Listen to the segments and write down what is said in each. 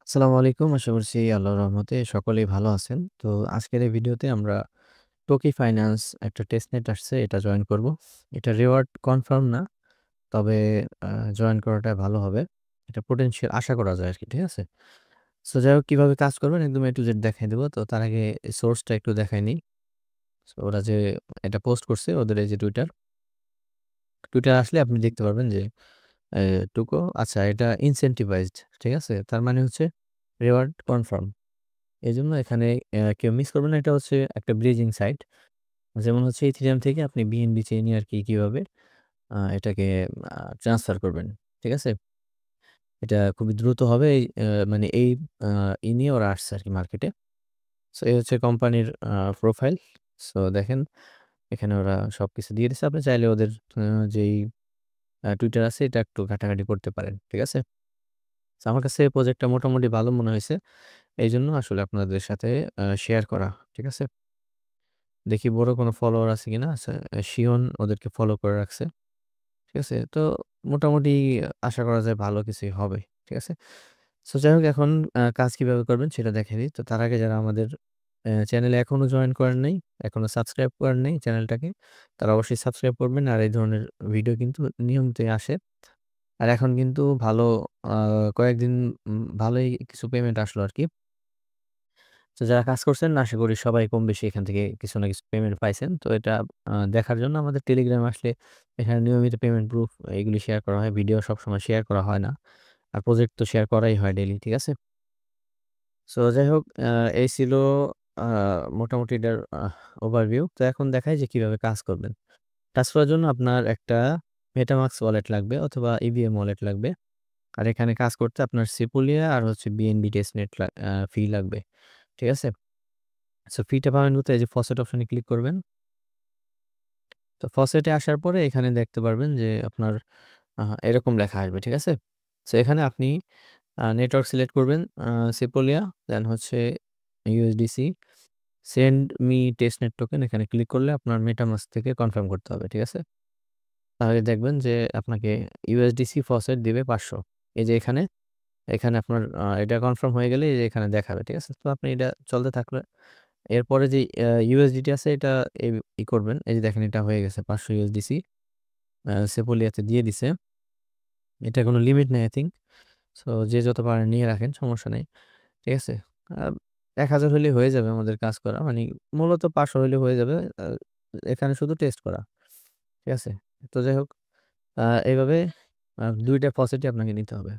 আসসালামু আলাইকুম। আশা করছি আল্লাহর রহমতে সকলেই ভালো আছেন। তো আজকের এই ভিডিওতে আমরা টোকি ফাইন্যান্স একটা টেস্টনেট আসছে, এটা জয়েন করব। এটা রিওয়ার্ড কনফার্ম না, তবে আ জয়েন করাটা ভালো হবে। এটা পোটেনশিয়াল আশা করা যায় আরকি। ঠিক আছে? সো যাই হোক, কিভাবে কাজ করবেন একদম A to Z দেখাই দেব। তো তার আগে সোর্সটা একটু দেখায় নিই। সো ওরা যে এটা পোস্ট করছে ওদের এই যে টুইটার আসলে আপনি দেখতে পারবেন যে এ টুকো আচ্ছা, এটা ইনসেন্টিভাইজড। ঠিক আছে? তার মানে হচ্ছে রিওয়ার্ড কনফার্ম। এজন্য এখানে কেউ মিস করবেন না। এটা হচ্ছে একটা ব্রিজিং সাইট। যেমন হচ্ছে ইথেরিয়াম থেকে আপনি বিএনবি চেইনে আরকি কিভাবে এটাকে ট্রান্সফার করবেন। ঠিক আছে? এটা খুবই দ্রুত হবে। মানে আ নিয়ে ওরা আসছে আরকি মার্কেটে। সো এই হচ্ছে কোম্পানির প্রোফাইল। সো দেখেন, এখানে ওরা সবকিছু দিয়ে দিছে। আপনি চাইলে ওদের আ যেই টুইটার আছে এটা একটু ঘাটাঘাটি করতে পারেন। ঠিক আছে? সো আমার কাছে প্রজেক্টটা মোটামুটি ভালো মনে হইছে। এইজন্য আসলে আপনাদের সাথে শেয়ার করা। ঠিক আছে? দেখি বড় কোনো ফলোয়ার আছে কিনা। আচ্ছা, শিওন ওদেরকে ফলো করে রাখছে। ঠিক আছে? তো মোটামুটি আশা করা যায় ভালো কিছুই হবে। ঠিক আছে? সো যাই হোক, এখন কাজ কিভাবে করবেন সেটা দেখাই দিই। তো তার আগে যারা আমাদের চ্যানেলে এখনো জয়েন করেন নাই, এখনো সাবস্ক্রাইব করেন নাই চ্যানেলটাকে, তারা অবশ্যই সাবস্ক্রাইব করবেন। আর এই ধরনের ভিডিও কিন্তু নিয়মিতই আসে। আর এখন কিন্তু ভালো আ কয়েকদিন ভালোই কিছু পেমেন্ট আসলো আরকি। তো যারা কাজ করছেন আশা করি সবাই কম বেশি এখান থেকে কিছু না কিছু পেমেন্ট পাইছেন। তো এটা দেখার জন্য আমাদের টেলিগ্রামে আসলে এখানে নিয়মিত পেমেন্ট প্রুফ এগুলি শেয়ার করা হয়। ভিডিও সবসময় শেয়ার করা হয় না। আর প্রজেক্ট তো শেয়ার করাই হয় ডেইলি। ঠিক আছে? সো যাই হোক, এই ছিল আ মোটামুটি এটার ওভারভিউ। তো এখন দেখাই যে কিভাবে কাজ করবেন। কাজ করার জন্য আপনার একটা মেটামাস্ক ওয়ালেট লাগবে অথবা ইভিএম ওয়ালেট লাগবে। আর এখানে কাজ করতে আপনার সেপুলিয়া আর হচ্ছে বিএনবি টেস্টনেট ফি লাগবে। ঠিক আছে? সো ফিটা পাবেন কোথায়? এই যে ফসেট অপশনে ক্লিক করবেন। তো ফসেটে আসার পরে এখানে দেখতে পারবেন যে আপনার এরকম লেখা আসবে। ঠিক আছে? সো এখানে আপনি নেটওয়ার্ক সিলেক্ট করবেন, সেপোলিয়া, দেন হচ্ছে USDC, send me testnet token, এখানে ক্লিক করলে আপনার মেটামাস্ক থেকে কনফার্ম করতে হবে। ঠিক আছে? তাহলে দেখবেন যে আপনাকে ইউএসডিসি ফসেট দিবে ৫০০। এই যে এখানে আপনার এটা কনফার্ম হয়ে গেলে এই যে এখানে দেখাবে। ঠিক আছে? তো আপনি এটা চলতে থাকলে এরপরে যে ইউএসডিটি আছে এটা এই করবেন। এই যে দেখেন, এটা হয়ে গেছে ৫০০ ইউএসডিসি সেপোলিয়াতে দিয়ে দিছে। এটা কোনো লিমিট নাই আই থিংক। সো যে যত পারেন নিয়ে রাখেন, সমস্যা নাই। ঠিক আছে? আ ১,০০০ হইলেই হয়ে যাবে আমাদের কাজ করা। মানে মূলত ৫০০ হইলে হয়ে যাবে। আ এখানে শুধু টেস্ট করা। ঠিক আছে? তো যাই হোক, এভাবে ২ টা ফসেটই আপনাকে নিতে হবে।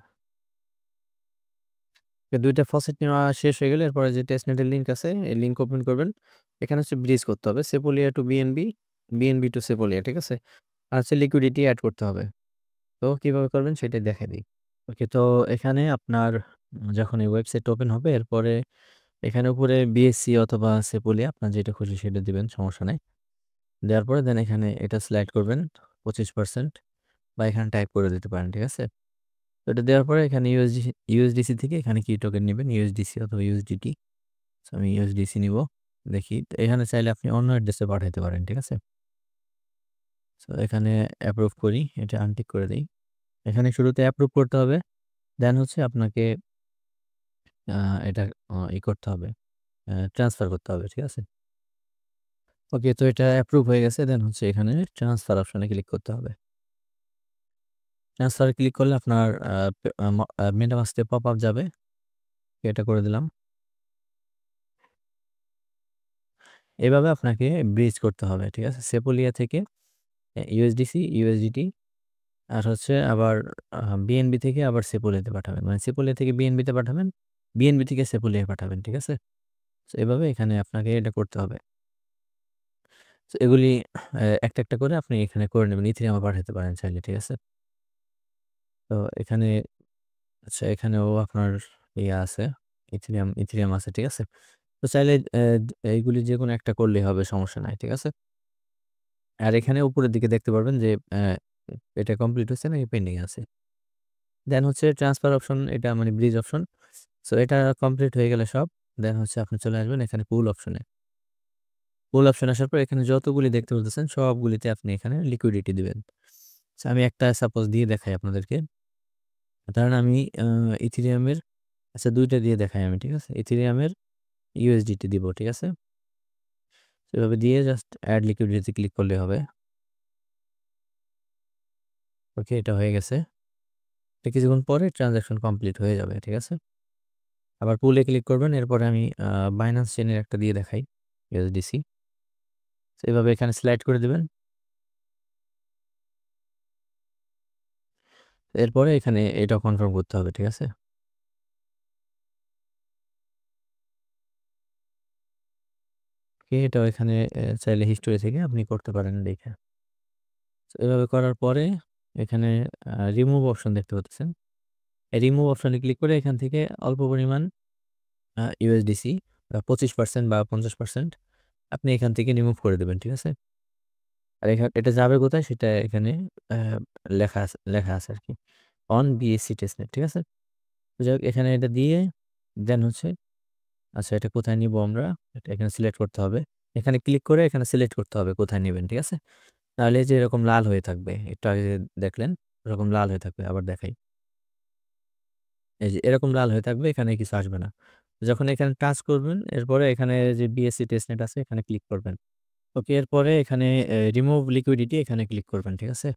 ২ টা ফসেট নেওয়া শেষ হয়ে গেলে এরপরে যে টেস্টনেটের লিঙ্ক আছে, এই লিঙ্ক ওপেন করবেন। এখানে হচ্ছে ব্রিজ করতে হবে। সেপোলিয়া টু বিএনবি, বিএনবি টু সেপোলিয়া। ঠিক আছে? আর হচ্ছে লিকুইডিটি এড করতে হবে। তো কিভাবে করবেন সেটাই দেখাই দেই। ওকে, তো এখানে আপনার যখন এই ওয়েবসাইটটা ওপেন হবে এরপরে এখানে উপরে বিএসসি অথবা সেপোলিয়া আপনার যেটা খুশি সেটা দিবেন, সমস্যা নাই। দেওয়ার পরে দেন এখানে এটা সিলেক্ট করবেন 25% বা এখানে টাইপ করে দিতে পারেন। ঠিক আছে? তো এটা দেওয়ার পরে এখানে ইউএসডিসি থেকে এখানে কি টোকেন নিবেন? ইউএসডিসি অথবা ইউএসডিটি। সো আমি ইউএসডিসি নিবো। দেখি, তো এখানে চাইলে আপনি অন্য অ্যাড্রেসে পাঠাইতে পারেন। ঠিক আছে? সো এখানে অ্যাপ্রুভ করি। এটা আনটিক করে দেই। এখানে শুরুতে অ্যাপ্রুভ করতে হবে। দেন হচ্ছে আপনাকে আ এটা করতে হবে। ট্রান্সফার করতে হবে। ঠিক আছে? ওকে, তো এটা অ্যাপ্রুভ হয়ে গেছে। দেন হচ্ছে এখানে ট্রান্সফার অপশনে ক্লিক করতে হবে। ট্রান্সফার ক্লিক করলে আপনার আ পে আ ম আ মেটামাস্কে পপআপ যাবে। এটা করে দিলাম। এভাবে আপনাকে ব্রিজ করতে হবে। ঠিক আছে? সেপোলিয়া থেকে ইউএসডিসি, ইউএসডিটি আর হচ্ছে আবার আ বিএনবি থেকে আবার সেপোলিয়াতে পাঠাবেন। মানে সেপোলিয়া থেকে বিএনবিতে পাঠাবেন, বিএনবি থেকে সেপোলিয়ায় পাঠাবেন। ঠিক আছে? সো এভাবে এখানে আপনাকে এটা করতে হবে। সো এগুলি একটা, একটা করে আপনি এখানে করে নেবেন। ইথেরিয়ামে পাঠাতে পারেন চাইলে। ঠিক আছে? তো এখানে আচ্ছা, এখানেও আপনার আছে, ইথেরিয়াম আছে। ঠিক আছে? তো চাইলে এইগুলি যেকোনো একটা করলেই হবে, সমস্যা নাই। ঠিক আছে? আর এখানে উপরের দিকে দেখতে পারবেন যে এটা কমপ্লিট হইছে নাকি পেন্ডিং আছে। দেন হচ্ছে ট্রান্সফার অপশন, এটা মানে ব্রিজ অপশন। সো এটা কমপ্লিট হয়ে গেলে সব, দেন হচ্ছে আপনি চলে আসবেন এখানে পুল অপশনে। পুল অপশন আসার পর এখানে যতগুলি দেখতে পারতেছেন সবগুলিতে আপনি এখানে লিকুইডিটি দিবেন। সো আমি একটা সাপোজ দিয়ে দেখাই আপনাদেরকে। ধরেন আমি ইথেরিয়ামের আচ্ছা ২ টা দিয়ে দেখাই আমি, ঠিক আছে? ইথেরিয়ামের USDT দিব, ঠিক আছে? এভাবে দিয়ে জাস্ট এড লিকুইডিটি ক্লিক করলেই হবে। ওকে, এটা হয়ে গেছে। এটা কিছুক্ষণ পরে ট্রান্সেকশন কমপ্লিট হয়ে যাবে, ঠিক আছে? আবার পুলে ক্লিক করবেন। এরপরে আমি Binance চেইনের একটা দিয়ে দেখাই USDC। এভাবে এখানে স্লাইড করে দিবেন। এরপরে এখানে এটা কনফার্ম করতে হবে, ঠিক আছে? ওকে, এটাও এখানে চাইলে হিস্টোরি থেকে আপনি করতে পারেন দেখে। এভাবে করার পরে এখানে রিমুভ অপশন দেখতে পাচ্ছেন। এই রিমুভ অপশনে ক্লিক করে এখান থেকে অল্প পরিমাণ USDC 25% বা 50% আপনি এখান থেকে রিমুভ করে দেবেন, ঠিক আছে? আর এটা যাবে কোথায় সেটা এখানে আ লেখা আছে আরকি। অন BSC টেস্টনেট, ঠিক আছে? তো যাই হোক এখানে এটা দিয়ে দেন হচ্ছে আচ্ছা এটা কোথায় নিবো আমরা? এটা এখানে সিলেক্ট করতে হবে। এখানে ক্লিক করে এখানে সিলেক্ট করতে হবে কোথায় নিবেন, ঠিক আছে? তাহলে এই যে এরকম লাল হয়ে থাকবে। একটু আগে যে দেখলেন এরকম লাল হয়ে থাকবে। আবার দেখাই। এই যে এরকম লাল হয়ে থাকবে, এখানে কিছু আসবে না। যখন এখানে টাচ করবেন এরপরে এখানে যে BSC টেস্টনেট আছে এখানে ক্লিক করবেন। ওকে, এরপরে এখানে রিমুভ লিকুইডিটি এখানে ক্লিক করবেন, ঠিক আছে?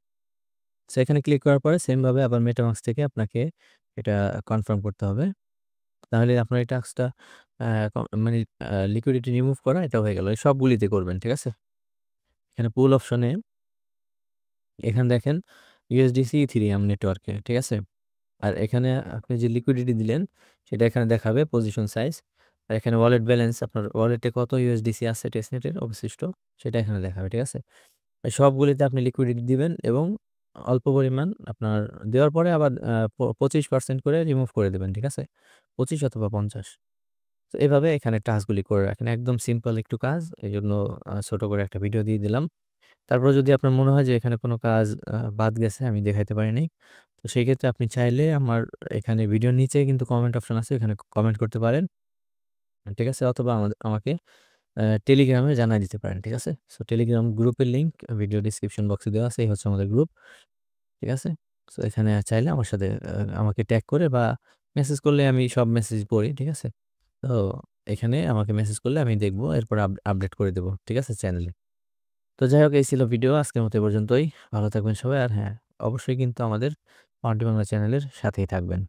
সো এখানে ক্লিক করার পরে সেম ভাবে আবার মেটামাস্ক থেকে আপনাকে এটা কনফার্ম করতে হবে। তাহলে আপনার এই টাস্কটা আ ক মানে লিকুইডিটি রিমুভ করা এটা হয়ে গেল। এই সবগুলিতে করবেন, ঠিক আছে? এখানে পুল অপশনে এখানে দেখেন USDC ইথেরিয়াম নেটওয়ার্কে, ঠিক আছে? আর এখানে আপনি যে লিকুইডিটি দিলেন সেটা এখানে দেখাবে পজিশন সাইজ। আর এখানে ওয়ালেট ব্যালেন্স আপনার ওয়ালেটে কত USDC আছে টেস্টনেটের অবশিষ্ট সেটা এখানে দেখাবে, ঠিক আছে? এই সবগুলিতে আপনি লিকুইডিটি দিবেন এবং অল্প পরিমাণ আপনার দেওয়ার পরে আবার 25% করে রিমুভ করে দিবেন, ঠিক আছে? 25 অথবা 50। তো এভাবে এখানে টাস্কগুলি করে রাখেন। একদম সিম্পল একটু কাজ। এজন্য ছোট করে একটা ভিডিও দিয়ে দিলাম। তারপরে যদি আপনার মনে হয় যে এখানে কোনো কাজ বাদ গেছে আমি দেখাইতে পারি নাই। তো সেক্ষেত্রে আপনি চাইলে আমার এখানে ভিডিওর নিচে কিন্তু কমেন্ট অপশন আছে, এখানে কমেন্ট করতে পারেন। ঠিক আছে? অথবা আমাকে টেলিগ্রামে জানায় দিতে পারেন। ঠিক আছে? সো টেলিগ্রাম গ্রুপের লিংক ভিডিও ডেসক্রিপশন বক্সে দেওয়া আছে। এই হচ্ছে আমাদের গ্রুপ। ঠিক আছে? সো এখানে চাইলে আমার সাথে আমাকে ট্যাগ করে বা মেসেজ করলে আমি সব মেসেজ পড়ি। ঠিক আছে? তো এখানে আমাকে মেসেজ করলে আমি দেখব। এরপর আপডেট করে দেব। ঠিক আছে? চ্যানেলে। তো যাই হোক এই ছিল ভিডিও। আজকের মতো এ পর্যন্তই। ভালো থাকবেন সবাই। আর হ্যাঁ, অবশ্যই কিন্তু আমাদের পাউন্ডি বাংলা চ্যানেলের সাথেই থাকবেন।